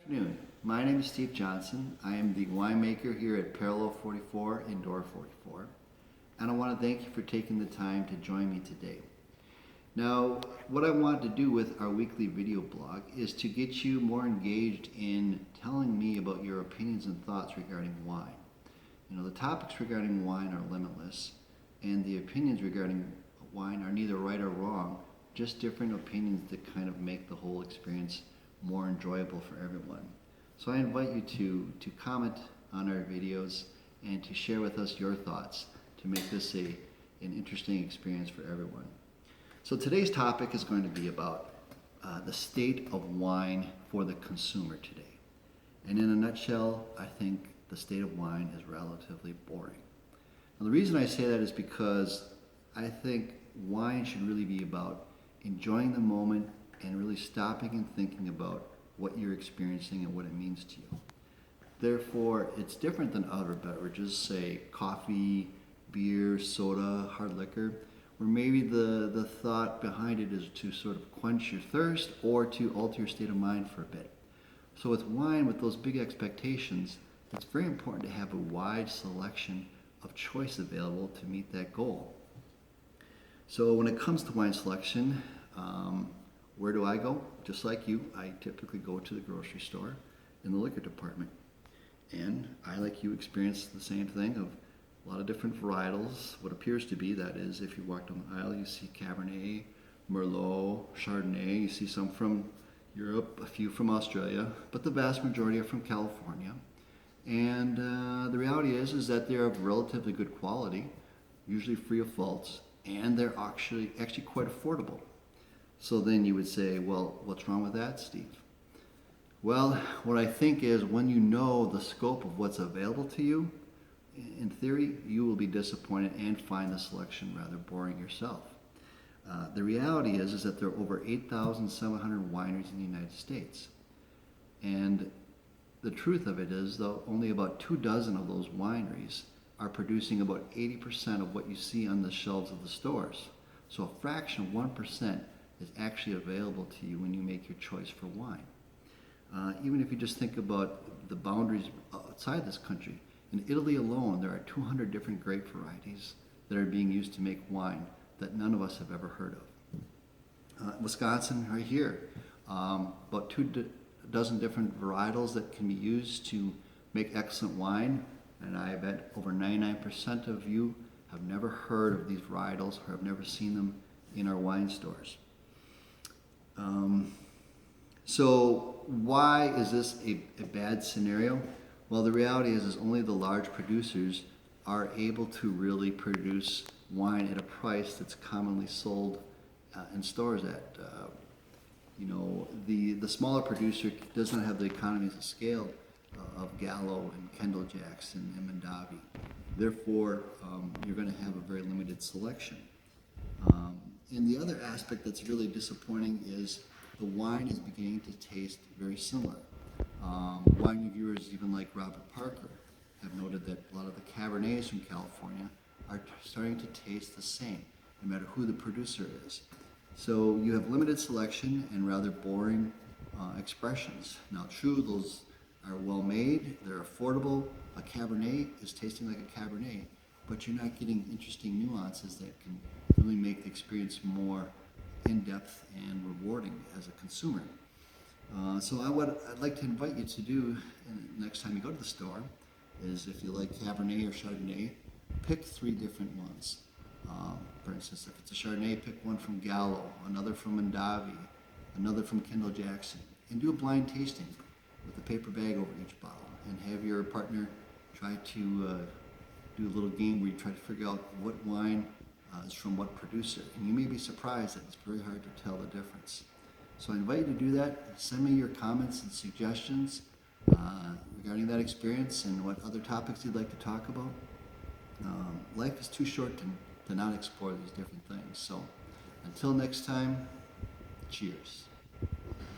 Good afternoon. My name is Steve Johnson. I am the winemaker here at Parallel 44 and Door 44, and I want to thank you for taking the time to join me today. Now, what I want to do with our weekly video blog is to get you more engaged in telling me about your opinions and thoughts regarding wine. You know, the topics regarding wine are limitless, and the opinions regarding wine are neither right or wrong, just different opinions that kind of make the whole experience more enjoyable for everyone. So I invite you to comment on our videos and to share with us your thoughts to make this an interesting experience for everyone. So today's topic is going to be about the state of wine for the consumer today. And in a nutshell, I think the state of wine is relatively boring. Now, the reason I say that is because I think wine should really be about enjoying the moment and really stopping and thinking about what you're experiencing and what it means to you. Therefore, it's different than other beverages, say coffee, beer, soda, hard liquor, where maybe the thought behind it is to sort of quench your thirst or to alter your state of mind for a bit. So with wine, with those big expectations, it's very important to have a wide selection of choice available to meet that goal. So when it comes to wine selection, where do I go? Just like you, I typically go to the grocery store in the liquor department. And I, like you, experience the same thing of a lot of different varietals. What appears to be, that is, if you walk down the aisle, you see Cabernet, Merlot, Chardonnay, you see some from Europe, a few from Australia, but the vast majority are from California. And the reality is that they're of relatively good quality, usually free of faults, and they're actually quite affordable. So then you would say, well, what's wrong with that, Steve? Well, what I think is when you know the scope of what's available to you, in theory, you will be disappointed and find the selection rather boring yourself. The reality is that there are over 8,700 wineries in the United States. And the truth of it is, though, only about 24 of those wineries are producing about 80% of what you see on the shelves of the stores. So a fraction of 1% is actually available to you when you make your choice for wine. Even if you just think about the boundaries outside this country, in Italy alone there are 200 different grape varieties that are being used to make wine that none of us have ever heard of. Wisconsin, right here, about 24 different varietals that can be used to make excellent wine, and I bet over 99% of you have never heard of these varietals or have never seen them in our wine stores. So why is this a bad scenario? Well, the reality is only the large producers are able to really produce wine at a price that's commonly sold in stores at. The smaller producer does not have the economies of scale of Gallo and Kendall Jackson and Mondavi. Therefore, you're going to have a very limited selection. And the other aspect that's really disappointing is the wine is beginning to taste very similar. Wine reviewers, even like Robert Parker, have noted that a lot of the Cabernets from California are starting to taste the same, no matter who the producer is. So you have limited selection and rather boring expressions. Now, true, those are well made, they're affordable. A Cabernet is tasting like a Cabernet, but you're not getting interesting nuances that can really make the experience more in-depth and rewarding as a consumer. So what I'd like to invite you to do next time you go to the store is, if you like Cabernet or Chardonnay, pick 3 different ones. For instance, if it's a Chardonnay, pick one from Gallo, another from Mondavi, another from Kendall Jackson, and do a blind tasting with a paper bag over each bottle, and have your partner try to do a little game where you try to figure out what wine is from what producer. And you may be surprised that it's very hard to tell the difference. So I invite you to do that. Send me your comments and suggestions regarding that experience and what other topics you'd like to talk about. Life is too short to not explore these different things. So until next time, cheers.